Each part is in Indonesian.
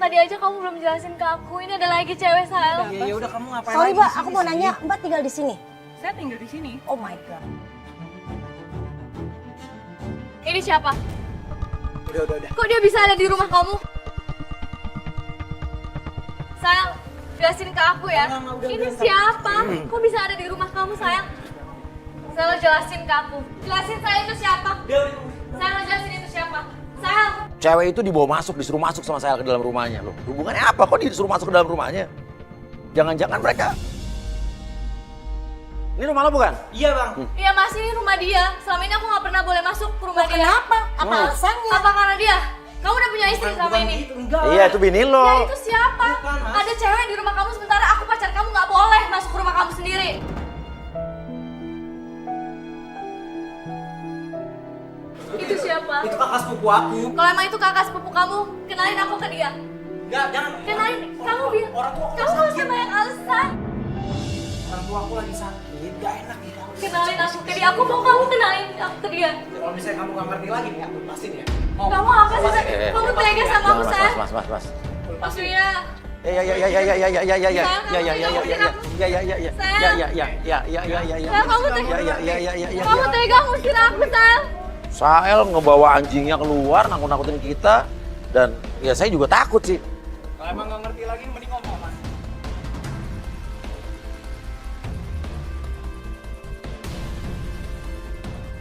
tadi aja kamu belum jelasin ke aku. Ini ada lagi cewek Sahel. Ya udah kamu ngapain Sorry lagi Mbak, di sini aku mau sih? nanya, Mbak tinggal di sini? Saya tinggal di sini. Oh my god. Ini siapa? Udah. Kok dia bisa ada di rumah kamu? Sayang, jelasin ke aku ya. Enggak, udah, Ini udah. siapa? Kok bisa ada di rumah kamu, sayang? Sayang, jelasin ke aku. Jelasin saya itu siapa? Sayang, jelasin itu siapa? Sayang. Cewek itu dibawa masuk, disuruh masuk sama saya ke dalam rumahnya loh. Hubungannya apa? Kok disuruh masuk ke dalam rumahnya? Jangan-jangan mereka... Ini rumah lo bukan? Iya bang. Iya mas, ini rumah dia. Selama ini aku nggak pernah boleh masuk ke rumah dia. Kenapa? Apa alasannya? Apa karena dia? Kamu udah punya istri selama ini? Gitu, enggak. Iya, itu bini lo. Ya itu siapa? Bukan, Mas. Ada cewek di rumah kamu sementara aku pacar kamu nggak boleh masuk ke rumah kamu sendiri. Itu siapa? Itu kakak sepupu aku. Kalau emang itu kakak sepupu kamu, kenalin aku ke dia. Enggak, jangan. Kenalin, kamu bilang. Orang tua aku Kamu nggak lagi usah sakit. banyak alasan. Orang tua aku lagi sakit, gak enak nih kalau Kenalin aku ke dia. Aku mau kamu kenalin aku ke dia. Kalau misalnya kamu gak ngerti lagi nih, aku lepasin ya. Kamu apa sih? Say? Kamu tega sama aku, Mas, sayang? mas. Maksudnya, kamu tega ngusir aku, sayang? Sahel ngebawa anjingnya keluar, nakut-nakutin kita. Dan ya saya juga takut sih. Kalau emang gak ngerti lagi, mending ngomong mas.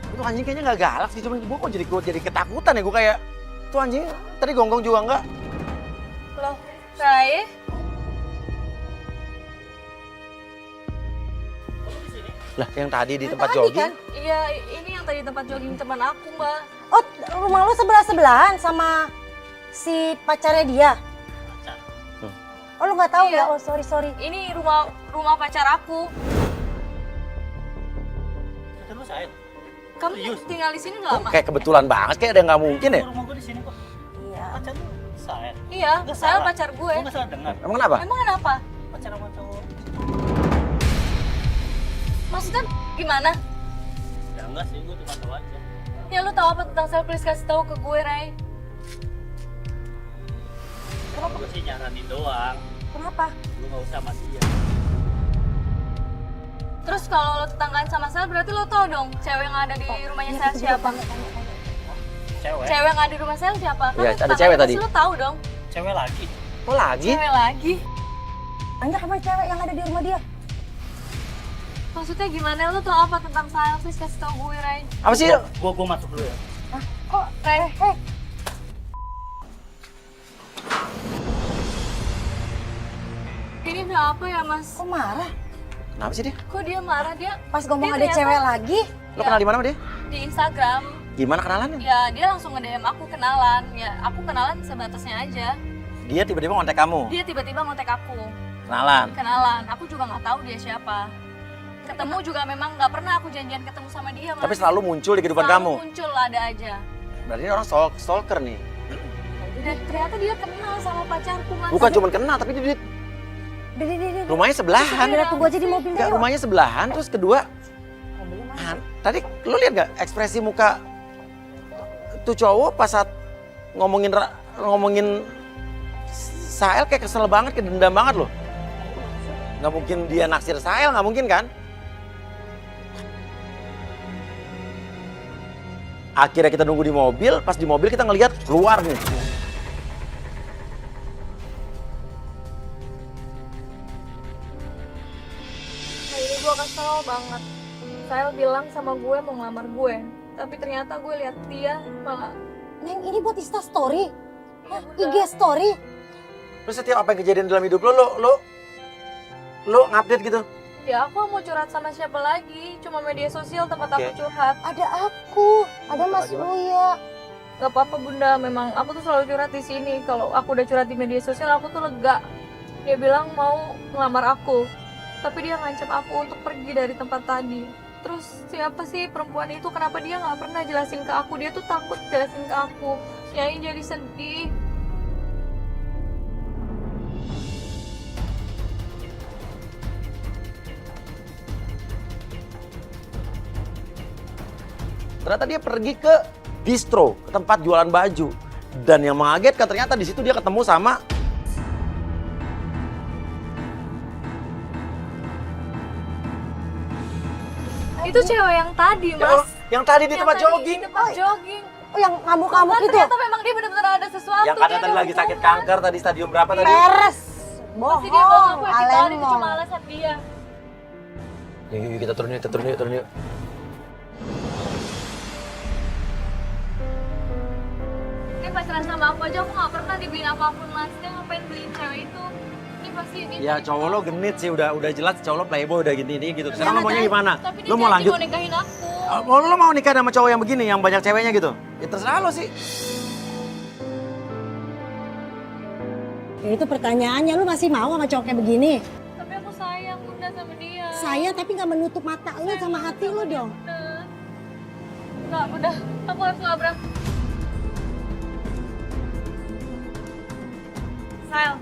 Itu anjing kayaknya nggak galak sih, cuman gue kok jadi ketakutan ya. Gue kayak, tuh anjing tadi gonggong juga enggak. Loh, Rai? Lah yang tadi di tempat tadi jogging. kan? Iya, ini yang tadi tempat jogging teman aku, Mbak. Oh, rumah lo sebelah-sebelahan sama si pacarnya dia? Oh, lo nggak tahu Iya. ya? Oh, sorry. Ini rumah pacar aku. Terus saya. Kamu tinggal di sini nggak lama? Kayak kebetulan banget, kayak ada yang nggak mungkin ya. Rumah gue di sini kok. Iya. Pacar lu saya. Iya, Nggak saya salah. pacar gue. Gue nggak salah dengar. Emang kenapa? Emang kenapa? Pacar sama cowok. Maksudnya gimana? Ya enggak sih, gue cuma tahu aja. Ya lu tahu apa tentang saya? Please kasih tahu ke gue, Rai. Gue sih nyaranin doang. Kenapa? Lu nggak usah sama dia. Terus kalau lo tetanggaan sama saya, berarti lo tau dong cewek yang ada di rumahnya saya siapa? Cewek. Cewek yang ada di rumah saya siapa? Kan Iya, lo ada tetanggaan, cewek pasti tadi. lo tahu dong. Cewek lagi. Kok lagi? Cewek lagi? Banyak apa cewek yang ada di rumah dia? Maksudnya gimana? Lo tau apa tentang saya? Please kasih tahu gue, Rai. Apa sih? Gue masuk dulu ya. Kok, Rai? Ini udah apa ya, Mas? Kok marah? Kenapa sih dia? Kok dia marah? Dia Pas ngomong dia ada ternyata cewek lagi? Lo kenal di mana sama dia? di Instagram. Gimana kenalannya? Ya, dia langsung nge-DM aku kenalan. Ya, aku kenalan sebatasnya aja. Dia tiba-tiba ngontek kamu. Dia tiba-tiba ngontek aku. Kenalan. Kenalan. Aku juga nggak tahu dia siapa. Ketemu juga memang nggak pernah aku janjian ketemu sama dia, Mas. Tapi selalu muncul di kehidupan Selalu kamu. muncul ada aja. Berarti dia orang stalker nih. Dan ternyata dia kenal sama pacarku, Mas. Bukan cuma kenal, tapi dia Dede. rumahnya sebelahan. Udah tunggu aja di mobil Enggak, deh. rumahnya sebelahan. Terus kedua, tadi lo lihat gak ekspresi muka tuh cowok pas saat ngomongin Sahel kayak kesel banget, kayak dendam banget loh. Nggak mungkin dia naksir Sahel, nggak mungkin kan? Akhirnya kita nunggu di mobil, pas di mobil kita ngelihat keluar nih. Nah, ini gue kesel banget. Saya bilang sama gue mau ngelamar gue. Tapi ternyata gue lihat dia malah Neng, ini buat Insta story? ya IG udah. story? Terus setiap apa yang kejadian dalam hidup lo ngupdate gitu? Ya aku mau curhat sama siapa lagi? Cuma media sosial tempat aku Oke. curhat. Ada aku, ada Mas Lagi, Mas? Uya. Gak apa-apa bunda, memang aku tuh selalu curhat di sini. Kalau aku udah curhat di media sosial, aku tuh lega. Dia bilang mau ngelamar aku, tapi dia ngancam aku untuk pergi dari tempat tadi. Terus siapa sih perempuan itu? Kenapa dia nggak pernah jelasin ke aku? Dia tuh takut jelasin ke aku. Nyai jadi sedih. Ternyata dia pergi ke distro, ke tempat jualan baju. Dan yang mengagetkan ternyata di situ dia ketemu sama Itu cewek yang tadi, Ya, Mas. yang tadi di tempat Yang tadi jogging. Di tempat jogging. Oh, yang ngamuk-ngamuk Kan itu. ternyata memang dia benar-benar ada sesuatu. Yang katanya dia tadi ada lagi sakit hubungan. kanker, tadi stadium berapa tadi? Peres. Pasti dia bohong, Bohong, aku yakin banget itu cuma alemong. alasan dia. Yuk, kita turun yuk. Dia pacaran sama aku aja, aku gak pernah dibeliin apapun, Mas. Dia ngapain beliin cewek itu? Ini pasti ini. Ya cowok lo genit sih, udah jelas cowok lo playboy udah gini gitu. Sekarang lo Jangan, maunya gimana? Tapi dia Lo mau janji lanjut? mau nikahin aku. Lo mau nikah sama cowok yang begini, yang banyak ceweknya gitu? Ya terserah lo sih. Ya, itu pertanyaannya, lu masih mau sama cowok kayak begini? Tapi aku sayang Bunda sama dia. Saya tapi nggak menutup mata lu sama hati lu dong. Enggak, Bunda. Aku harus nabrak. Sayang.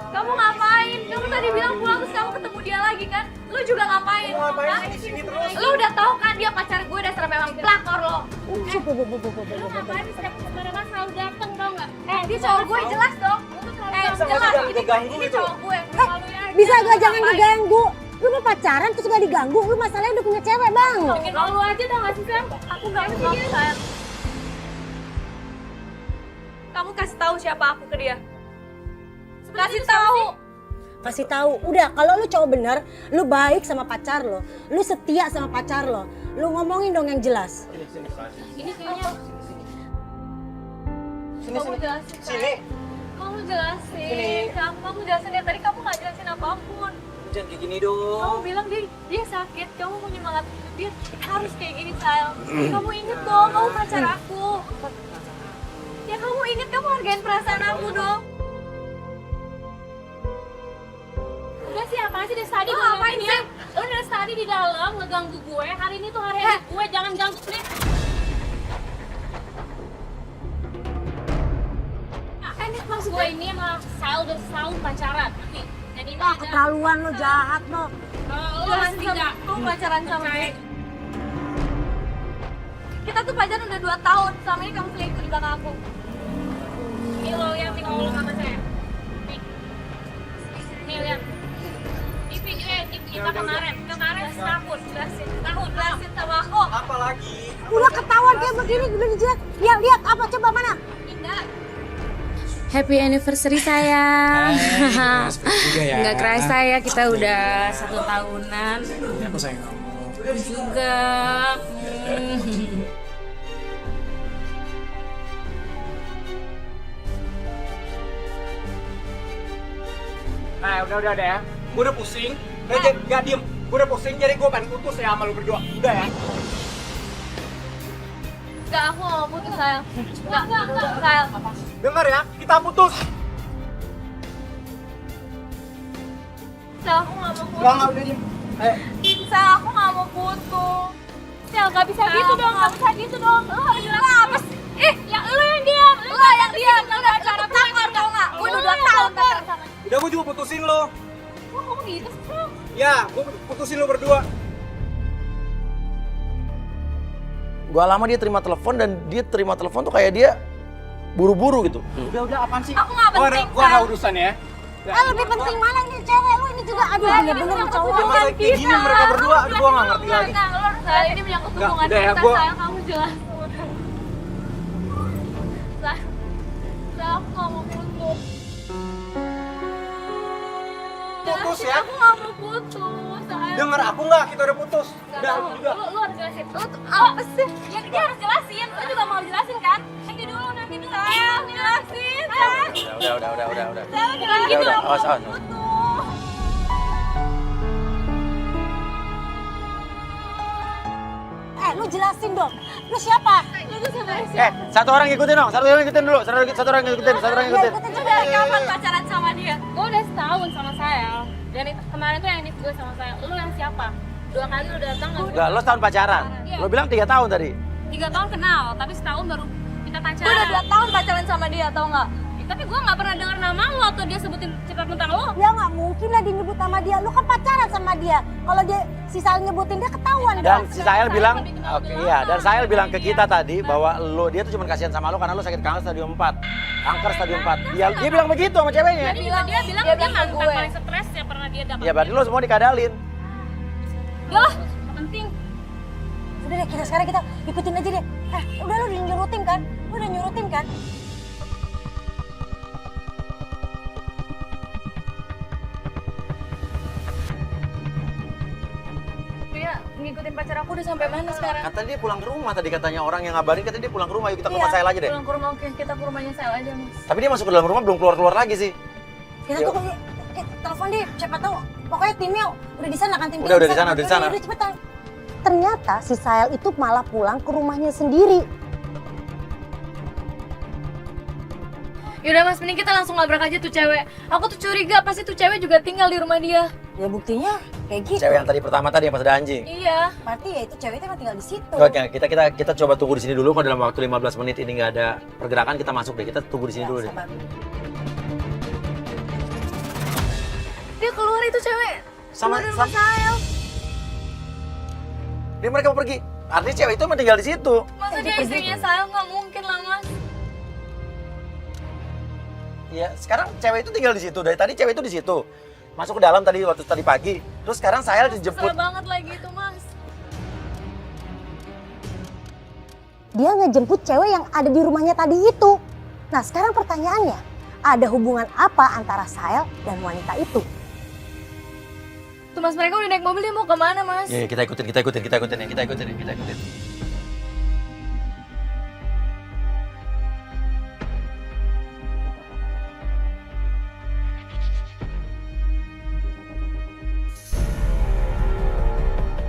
Kamu ngapain? Kamu tadi bilang pulang terus kamu ketemu dia lagi kan? Lu juga ngapain? Hah? Lu udah tahu kan dia pacar gue dasar memang pelakor lo. Lu ngapain setiap kebenaran selalu dateng tau nggak? Dia cowok gue jelas dong. Jelas ini cowok gue. Bisa gak jangan diganggu? Lu mau pacaran terus gak diganggu? Lu masalahnya udah punya cewek bang. Bikin malu aja dong nggak sih Sam? Aku nggak mau sayang. Kamu kasih tahu siapa aku ke dia. Kasih tahu. Kasih tahu. Udah, kalau lu cowok bener, lu baik sama pacar lo, lu setia sama pacar lo, lu ngomongin dong yang jelas. Ini kayaknya. Kamu jelasin. Sini. Kamu jelasin. Kamu jelasin dari tadi kamu nggak jelasin apapun. Jangan kayak gini dong. Kamu bilang dia sakit. Kamu mau nyemangatin dia harus kayak gini sayang. Kamu inget dong, kamu pacar aku. Ya kamu inget, kamu hargain perasaan aku dong. Udah sih, apaan sih dari tadi Lo gue ngapain ngeliatin sih? ya? Lo dari tadi di dalam ngeganggu gue, hari ini tuh hari gue, jangan ganggu please. Ini maksud gue ini sama Sal udah setahun pacaran, nih. Dan ini Ah, ada, keterlaluan lo, jahat lo. lo Jelasin masih sama nggak aku pacaran sama percaya. dia. Kita tuh pacaran udah 2 tahun. Selama ini kamu selingkuh di belakang aku. Ini lo yang tinggal ngomong sama saya. Nih lihat. Di video kita kemarin setahun, Jelasin sama aku. Apa lagi? Udah ketahuan kayak begini, udah jelas. Ya lihat apa coba mana? Indah. Happy anniversary sayang. juga ya. Nggak kerasa ya kita udah 1 tahunan. Aku sayang kamu. Juga. Nah, udah deh ya. Gue udah pusing. Gak diem. Gue udah pusing, jadi gue pengen putus ya sama lu berdua. Udah ya. Enggak, aku gak mau putus sayang. Enggak, sayang. Dengar ya, kita putus. Sayang, aku gak mau putus. Enggak, udah diem. Sayang, aku gak mau putus. Sayang, gak bisa gitu dong, gak bisa gitu dong. Lo harus bilang apa sih? ya lo yang diam. Lo yang diam, lo udah cara pelakor tau gak? Gue udah 2 tahun pacaran sama dia. Udah, gue juga putusin lo. Kok kamu gitu sih? Sam? Ya, gue putusin lo berdua. Gua lama dia terima telepon dan dia terima telepon tuh kayak dia buru-buru gitu. Udah, apaan sih? Aku nggak penting, Gue ada sayang. urusan ya. Lebih penting mana ini cewek lu ini juga aduh bener-bener cowok. Masalah kayak gini mereka berdua, aduh gue gak ngerti lagi. Enggak, lo harus sayang, ini menyangkut Nggak, hubungan udah ya, kita, gua- sayang. Kamu jelas. Sayang, sayang, aku gak mau putus. Putus Jelasin, ya? aku gak mau putus, sayang. Denger aku nggak? Kita udah putus. Nggak Udah, mau. aku juga. Lo harus jelasin. Lo tuh apa sih? Ya dia harus jelasin. Lo juga mau jelasin kan? Nanti dulu. Sayang, jelasin, sayang. Udah. Sayang, jelasin. Udah, Aku awas, gak awas. mau putus. Lu jelasin dong. Lu siapa? Lu tuh sebenarnya siapa? Satu orang ngikutin dong, satu orang ngikutin dulu, satu orang ngikutin. Lu dari kapan pacaran sama dia? Gue udah setahun sama saya. Dan kemarin tuh yang ini gue sama saya. Lo yang siapa? 2 kali lo datang nggak? Enggak, lo setahun pacaran. Lo bilang 3 tahun tadi. 3 tahun kenal, tapi setahun baru kita pacaran. Gue udah 2 tahun pacaran sama dia, tau nggak? Tapi gue nggak pernah dengar nama lo atau dia sebutin cerita tentang lo. Ya nggak mungkin lah disebut sama dia. Lu kan pacaran sama dia. Kalau dia si Sal nyebutin dia ketahuan Dan dong. si Sahel bilang, oke iya, dan Sahel bilang ke kita tadi bahwa dia tuh cuma kasihan sama lo karena lo sakit kanker stadium 4. Kanker stadium 4. Dia bilang begitu sama ceweknya. Dia bilang dia ke mantan gue. paling stres yang pernah dia dapat. Ya berarti lo semua dikadalin. Lah, penting. Udah deh, sekarang kita ikutin aja deh. Udah lu udah nyurutin kan? Lu udah nyurutin kan? Dia ngikutin pacar aku udah sampai mana sekarang? Kata dia pulang ke rumah tadi katanya orang yang ngabarin katanya dia pulang ke rumah. Yuk kita ke rumah Sahel aja deh. Pulang ke rumah, oke kita ke rumahnya Sahel aja mas. Tapi dia masuk ke dalam rumah belum keluar-keluar lagi sih. Kita tunggu yuk. Telepon deh, siapa tahu. Pokoknya timnya udah di sana kan, tim Udah di sana, udah di sana. Udah cepetan. Ternyata si Sahel itu malah pulang ke rumahnya sendiri. Yaudah mas, mending kita langsung labrak aja tuh cewek. Aku tuh curiga pasti tuh cewek juga tinggal di rumah dia. Ya buktinya kayak gitu. Cewek yang tadi pertama tadi yang pas ada anjing. Iya. Berarti ya itu cewek itu emang tinggal di situ. Oke, kita coba tunggu di sini dulu. Kalau dalam waktu 15 menit ini nggak ada pergerakan, kita masuk deh. Kita tunggu di sini dulu deh. Sabar. Dia keluar itu cewek. Sama- Keluar dari rumah Sahel. Dia mereka mau pergi. Artinya cewek itu emang tinggal di situ. Masa dia istrinya Sahel? Nggak mungkin lah mas. Ya, sekarang cewek itu tinggal di situ. Dari tadi cewek itu di situ. Masuk ke dalam tadi waktu tadi pagi. Terus sekarang Sahel dijemput. Salah banget lagi itu mas. Dia ngejemput cewek yang ada di rumahnya tadi itu. Nah sekarang pertanyaannya, ada hubungan apa antara Sahel dan wanita itu? Tuh mas, mereka udah naik mobil, dia mau kemana mas? Ya, kita ikutin ya.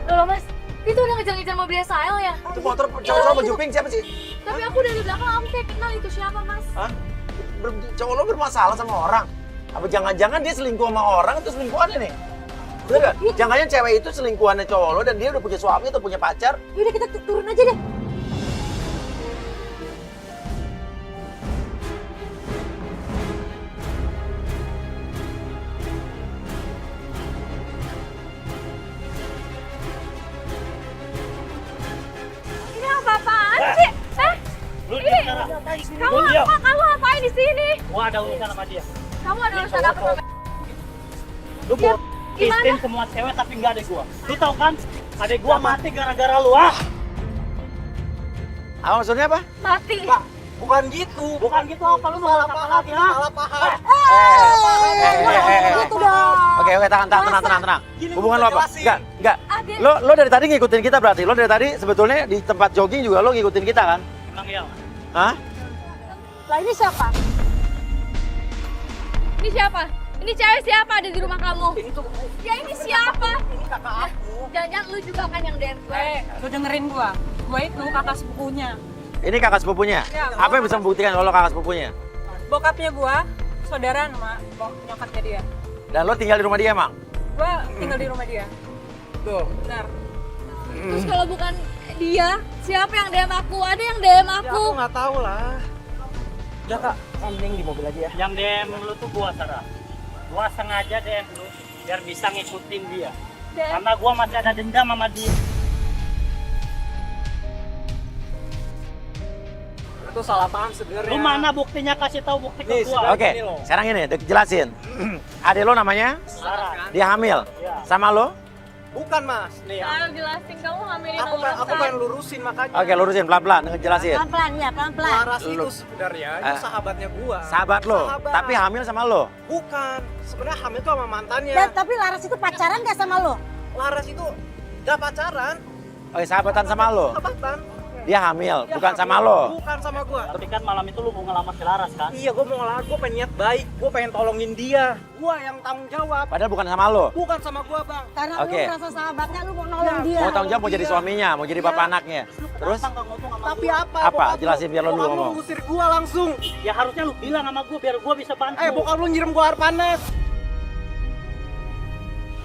Loh mas, itu udah ngejar-ngejar mobilnya Sahel ya? Itu motor cowok-cowok baju pink siapa sih? Tapi aku dari belakang, aku kayak kenal itu siapa mas? Hah? Cowok lo bermasalah sama orang? Apa jangan-jangan dia selingkuh sama orang atau selingkuhannya nih? Bener gak? Jangan-jangan cewek itu selingkuhannya cowok lo dan dia udah punya suami atau punya pacar? Yaudah kita turun aja deh. Ini apa-apaan sih? Lu diam sekarang. Kamu Lu diam. kamu ngapain di sini? Gua ada urusan sama dia. Kamu ada urusan apa sama? Lu mau kistin semua cewek tapi nggak ada gua. Lu tau kan? Adek gua mati gara-gara lu ah. Apa maksudnya apa? Mati. Pak, bukan gitu. Bukan gitu apa lu mau apa lagi ha? Salah paham. Gitu dong. Oke, tenang. Gini, Hubungan lo gua apa? jelasin. Enggak. Adek. Lo dari tadi ngikutin kita berarti. Lo dari tadi sebetulnya di tempat jogging juga lo ngikutin kita kan? Emang iya. Hah? Lah ini siapa? Ini siapa? Ini cewek siapa ada di rumah kamu? Ini tuh Ya ini siapa? ini kakak aku. Jangan-jangan lu juga kan yang DM gue. Lu dengerin gua itu kakak sepupunya. Ini kakak sepupunya. Ya, Apa yang bisa membuktikan kalau lo kakak sepupunya? Bokapnya gua, saudara sama nyokapnya dia. Dan lo tinggal di rumah dia emang? Gua tinggal di rumah dia. Tuh. Benar. Terus kalau bukan dia, siapa yang DM aku? Ada yang DM Ya aku. aku nggak tahu lah. Udah kak, mending di mobil aja ya. Yang DM lu tuh gua Sarah. Gua sengaja DM lu biar bisa ngikutin dia. Karena gua masih ada dendam sama dia. Itu salah paham sebenarnya. Lu mana buktinya, kasih tahu bukti Nih, ke gua. Oke, Ini lo. sekarang ini jelasin. Adek lo namanya? Sarah. Dia hamil. Iya. Sama lo? Bukan mas. Nih, Ayo jelasin kamu hamilin aku orang pengen lurusin makanya. Oke, lurusin pelan-pelan, ngejelasin. Pelan-pelan ya, pelan-pelan. Laras itu sebenarnya itu sahabatnya gua. Sahabat lo, Sahabat. tapi hamil sama lo. Bukan. Sebenarnya hamil tuh sama mantannya. Dan tapi Laras itu pacaran gak sama lo? Laras itu gak pacaran, Oke, sahabatan sama lo. sahabatan. Dia hamil, Dia bukan hamil, sama lo. Bukan sama gua. Tapi kan malam itu lu mau ngelamar si Laras kan? Iya, gua mau ngelamar, gua pengen niat baik, gua pengen tolongin dia. Gua yang tanggung jawab, Padahal bukan sama lo. bukan sama gua, Bang. Karena Oke. lu merasa sahabatnya, lu mau nolong dia. Mau tanggung jawab, mau jadi Iya. suaminya, mau jadi bapak anaknya. Terus? Kenapa nggak ngomong sama Tapi gua? apa? Apa? Bokap lu- Jelasin biar lo dulu bokap ngomong. Lu ngusir gua langsung. Ya harusnya lu bilang sama gua biar gua bisa bantu. Bokap lu nyiram gua air panas.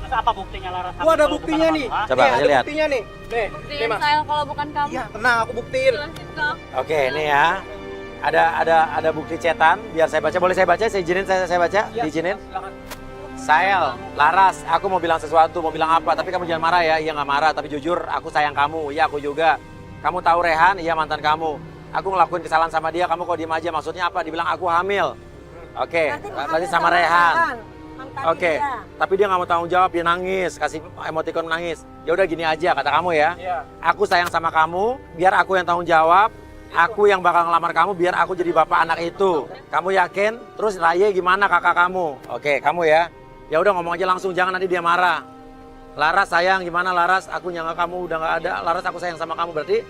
Terus apa buktinya Laras? Gua ada Kalau buktinya bukan nih. sama lu, ha? Coba, Nih, kasih ada lihat. buktinya nih. Nih, Buktiin Mas. saya kalau bukan kamu. Iya, tenang, aku buktiin. Jelasin ke aku. Oke, ini ya. Ada bukti cetan, biar saya baca. Boleh saya baca? Saya izinin saya baca? Iya, Diizinin? silakan. Sahel, Laras, aku mau bilang sesuatu, mau bilang apa, tapi kamu jangan marah ya. Iya nggak marah, tapi jujur aku sayang kamu. Iya aku juga. Kamu tahu Rehan? Iya mantan kamu. Aku ngelakuin kesalahan sama dia, kamu kok diem aja. Maksudnya apa? Dibilang aku hamil. Oke, berarti sama Rehan. mantan Oke, dia. tapi dia nggak mau tanggung jawab, dia nangis, kasih emoticon nangis. Ya udah gini aja kata kamu ya. Iya. Aku sayang sama kamu, biar aku yang tanggung jawab. Aku yang bakal ngelamar kamu, biar aku jadi bapak anak itu. Kamu yakin? Terus Raye gimana kakak kamu? Oke, kamu ya. Ya udah ngomong aja langsung, jangan nanti dia marah. Laras sayang, gimana Laras? Aku nyangka kamu udah nggak ada. Laras aku sayang sama kamu, berarti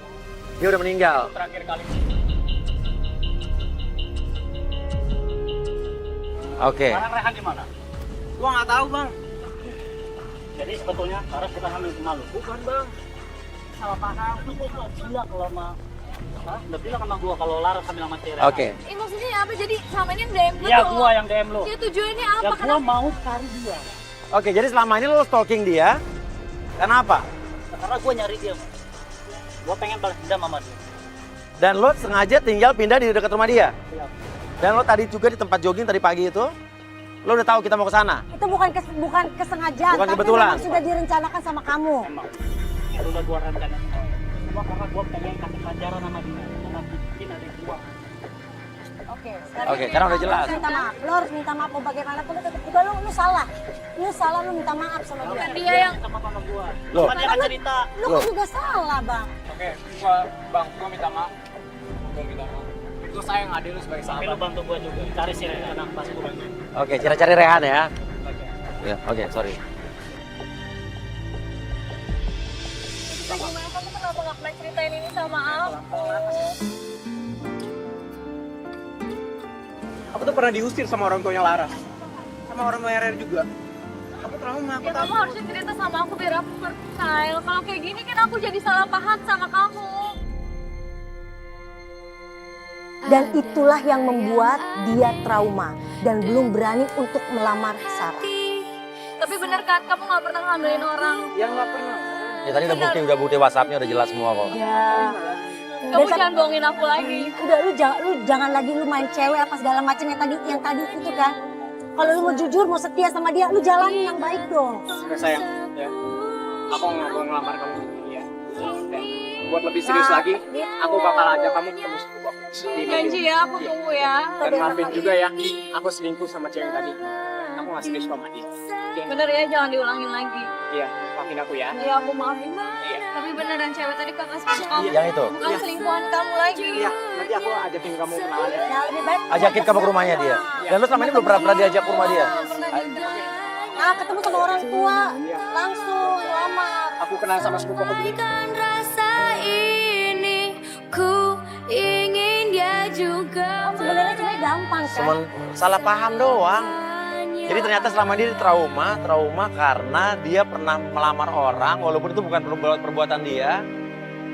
dia udah meninggal. Terakhir kali. Oke. Sekarang Rehan di mana? Gua nggak tahu bang. Jadi sebetulnya Laras bukan hamil sama lu. Bukan bang. Salah paham. Lu kok nggak bilang kalau sama... Hah? Udah bilang sama gua kalau Laras hamil sama cewek. Oke. Maksudnya apa? Jadi selama ini yang DM gue Ya tuh gua yang DM lu. dia tujuannya Ya apa? gua mau cari dia. Oke, jadi selama ini lo stalking dia. Kenapa? Karena gua nyari dia. Mas. Gua pengen balas dendam sama dia. Dan lo sengaja tinggal pindah di dekat rumah dia. Iya. Dan lo tadi juga di tempat jogging tadi pagi itu, lo udah tahu kita mau ke sana. Itu bukan kesengajaan, Bukan tapi kebetulan. memang sudah direncanakan sama kamu. Emang. Itu udah gua rencanain. Cuma karena gua pengen kasih pelajaran sama dia. Karena bikin adik gua. Oke, sekarang udah jelas. Lo harus minta maaf, lo harus minta maaf mau bagaimanapun itu juga lu salah. Lu salah, lu minta maaf sama dia. Dia yang Sama mama gua. Loh. Cuma dia kan cerita. Lu kan juga salah, Bang. Oke, gua minta maaf. Gua minta maaf. Gua sayang adik lu sebagai Tapi lu sahabat. bantu gua juga. Cari si Rehan pas gua bantu. Oke, cari Rehan ya. Ya, oke, sorry. gimana kamu kenapa nggak pernah ceritain ini sama aku? Aku tuh pernah diusir sama orang tuanya Laras. Sama orang tuanya Rere juga. Aku trauma, aku Ya tahu. kamu harusnya cerita sama aku biar aku percaya. Kalau kayak gini kan aku jadi salah paham sama kamu. Dan itulah yang membuat dia trauma dan belum berani untuk melamar Sarah. Tapi bener kan kamu nggak pernah ngambilin orang. Ya nggak pernah. Ya tadi udah bukti WhatsApp-nya udah jelas semua kok. Ya. Kamu jangan bohongin aku lagi. Udah lu jangan lagi lu main cewek apa segala macam yang tadi itu kan. Kalau lu mau jujur, mau setia sama dia, lu jalanin yang baik dong. Oke sayang, ya. Aku nggak mau ngelamar kamu. Iya. Ya. Buat lebih serius lagi, aku bakal ajak kamu ketemu sebuah Janji ya, aku tunggu ya. Dan maafin juga ya, aku selingkuh sama cewek tadi. Aku nggak serius sama dia. Oke? Bener ya, jangan diulangin lagi. Iya, maafin aku ya. Ya aku maafin. Iya. Tapi beneran cewek tadi kakak sama kamu. Yang itu. Bukan selingkuhan kamu lagi. Iya, nanti aku ajakin kamu kenalan ya. Nah, lebih baik Ajakin kamu ke rumahnya dia. Dan lu selama ini belum pernah diajak ke rumah dia. nah, ketemu sama orang tua, langsung lamar. Aku kenal sama sepupu aku dulu. Sebenarnya cuma gampang kan. Cuman salah paham doang. Jadi ternyata selama ini dia trauma karena dia pernah melamar orang walaupun itu bukan perbuatan dia.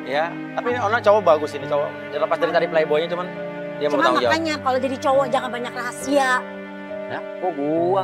Ya, tapi ini orang cowok bagus ini cowok. Lepas dari tadi playboynya cuman dia mau Cuma tanggung jawab. makanya kalau jadi cowok jangan banyak rahasia. Ya, kok gua?